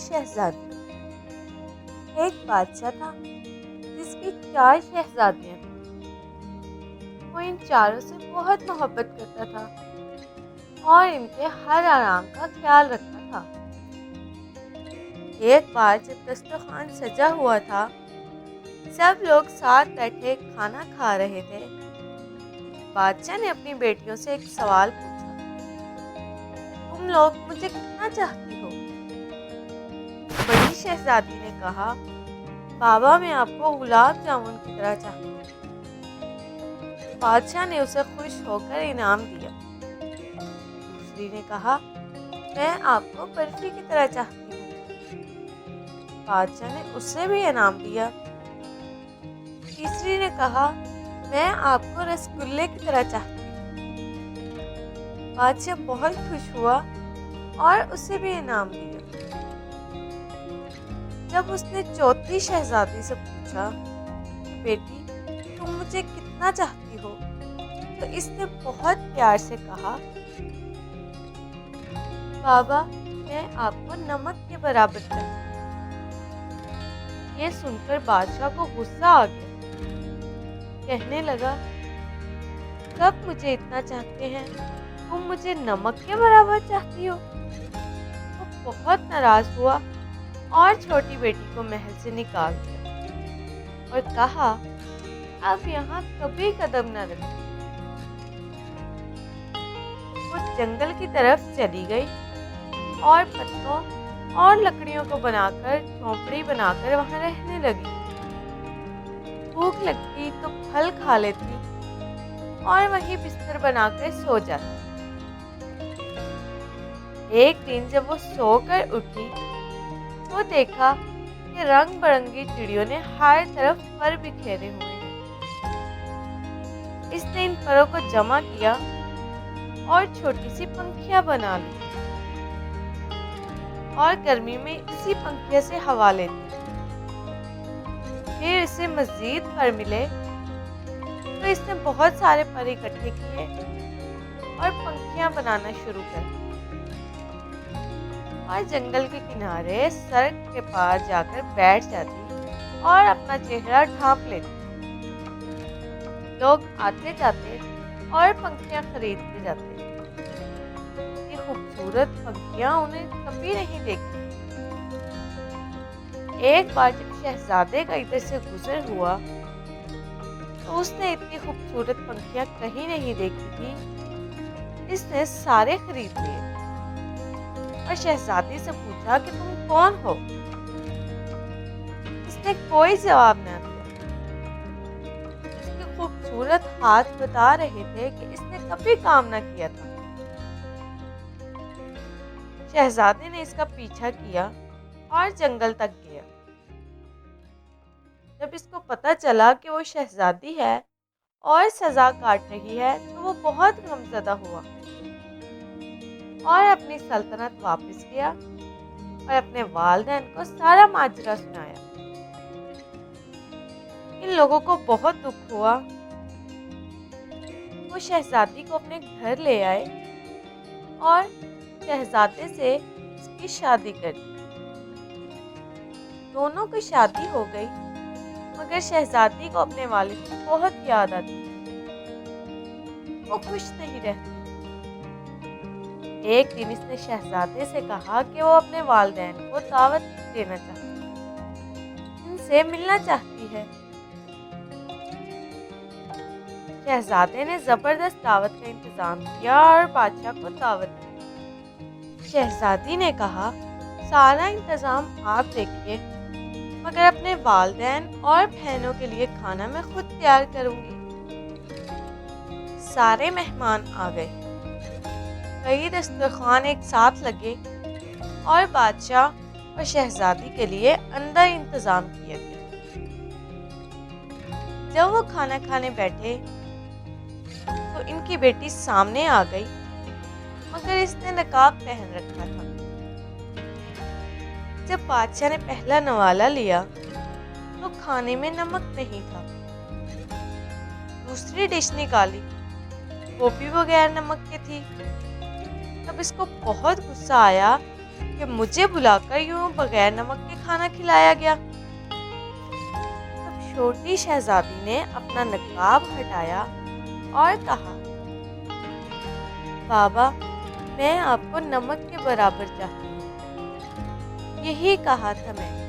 شہزادی۔ ایک بادشاہ تھا جس کی 4 شہزادیاں تھیں۔ وہ ان چاروں سے بہت محبت کرتا تھا اور ان کے ہر آرام کا خیال رکھتا تھا۔ ایک بار جب دسترخوان سجا ہوا تھا، سب لوگ ساتھ بیٹھے کھانا کھا رہے تھے، بادشاہ نے اپنی بیٹیوں سے ایک سوال پوچھا، تم لوگ مجھے کتنا چاہتی ہو؟ بڑی شہزادی نے کہا، بابا میں آپ کو گلاب جامن کی طرح چاہتی ہوں۔ بادشاہ نے اسے خوش ہو کر انعام دیا۔ دوسری نے کہا، میں آپ کو برفی کی طرح چاہتی ہوں۔ بادشاہ نے اسے بھی انعام دیا۔ تیسری نے کہا، میں آپ کو رسگلے کی طرح چاہتی ہوں۔ بادشاہ بہت خوش ہوا اور اسے بھی انعام دیا۔ جب اس نے چوتھی شہزادی سے پوچھا کہ بیٹی تم مجھے کتنا چاہتی ہو، تو اس نے بہت پیار سے کہا، بابا میں آپ کو نمک کے برابر چاہتی ہوں۔ یہ سن کر بادشاہ کو غصہ آ گیا۔ کہنے لگا، کب مجھے اتنا چاہتے ہیں، تم مجھے نمک کے برابر چاہتی ہو؟ وہ بہت ناراض ہوا اور چھوٹی بیٹی کو محل سے نکال دیا اور کہا، اب یہاں کبھی قدم نہ رکھنا۔ وہ جنگل کی طرف چلی گئی اور پتوں اور لکڑیوں کو بنا کر جھونپڑی بنا کر وہاں رہنے لگی۔ بھوک لگتی تو پھل کھا لیتی اور وہیں بستر بنا کر سو جاتی۔ ایک دن جب وہ سو کر اٹھی تو دیکھا کہ رنگ برنگی چڑیوں نے ہر طرف پر بکھیرے ہوئے ہیں۔ اس نے ان پروں کو جمع کیا اور چھوٹی سی پنکھیاں بنا لی اور گرمی میں اسی پنکھیا سے ہوا لیتی۔ پھر اسے مزید پر ملے تو اس نے بہت سارے پر اکٹھے کیے اور پنکھیاں بنانا شروع کر دی اور جنگل کے کنارے سڑک کے پاس جا کر بیٹھ جاتی اور اپنا چہرہ ڈھانپ لیتی۔ لوگ آتے جاتے اور پنکھیاں خریدتے جاتے۔ یہ خوبصورت پنکھیاں انہیں کبھی نہیں دیکھی۔ ایک بار جب شہزادے کا ادھر سے گزر ہوا تو اس نے اتنی خوبصورت پنکھیاں کہیں نہیں دیکھی تھی۔ اس نے سارے خرید لیے اور شہزادی سے پوچھا کہ تم کون ہو؟ اس نے کوئی جواب نہ دیا۔ اس کے خوبصورت ہاتھ بتا رہے تھے کہ اس نے کبھی کام نہ کیا تھا۔ شہزادے نے اس کا پیچھا کیا اور جنگل تک گیا۔ جب اس کو پتہ چلا کہ وہ شہزادی ہے اور سزا کاٹ رہی ہے تو وہ بہت غمزدہ ہوا اور اپنی سلطنت واپس گیا اور اپنے والدین کو سارا ماجرا سنایا۔ ان لوگوں کو بہت دکھ ہوا۔ وہ شہزادی کو اپنے گھر لے آئے اور شہزادے سے اس کی شادی کر دی۔ دونوں کی شادی ہو گئی، مگر شہزادی کو اپنے والد کی بہت یاد آتی تھی۔ وہ خوش نہیں رہتی۔ ایک دن اس نے شہزادے سے کہا کہ وہ اپنے والدین کو دعوت دینا چاہتی ہے، ان سے ملنا چاہتی ہے۔ شہزادے نے زبردست دعوت کا انتظام کیا اور بادشاہ کو دعوت دی۔ شہزادی نے کہا، سارا انتظام آپ دیکھیے، مگر اپنے والدین اور بہنوں کے لیے کھانا میں خود تیار کروں گی۔ سارے مہمان آ گئے، کئی دسترخوان ایک ساتھ لگے اور بادشاہ اور شہزادی کے لیے اندر انتظام کیا گیا۔ جب وہ کھانا کھانے بیٹھے تو ان کی بیٹی سامنے آ گئی، مگر اس نے نقاب پہن رکھا تھا۔ جب بادشاہ نے پہلا نوالا لیا تو کھانے میں نمک نہیں تھا۔ دوسری ڈش نکالی، وہ بھی بغیر نمک کے تھی۔ تب اس کو بہت غصہ آیا کہ مجھے بلا کر یوں بغیر نمک کے کھانا کھلایا گیا۔ تب چھوٹی شہزادی نے اپنا نقاب ہٹایا اور کہا، بابا میں آپ کو نمک کے برابر چاہتی ہوں، یہی کہا تھا میں نے،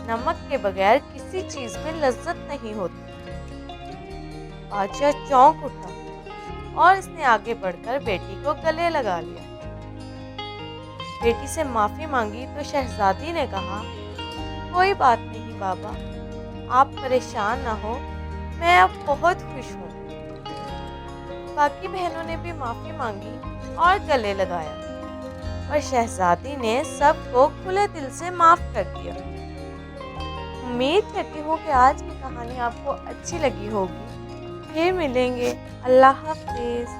نمک کے بغیر کسی چیز میں لذت نہیں ہوتی۔ بادشاہ چونک اٹھا اور اس نے آگے بڑھ کر بیٹی کو گلے لگا لیا۔ بیٹی سے معافی مانگی تو شہزادی نے کہا، کوئی بات نہیں بابا، آپ پریشان نہ ہو، میں اب بہت خوش ہوں۔ باقی بہنوں نے بھی معافی مانگی اور گلے لگایا، اور شہزادی نے سب کو کھلے دل سے معاف کر دیا۔ امید کرتی ہوں کہ آج کی کہانی آپ کو اچھی لگی ہوگی۔ پھر ملیں گے۔ اللہ حافظ۔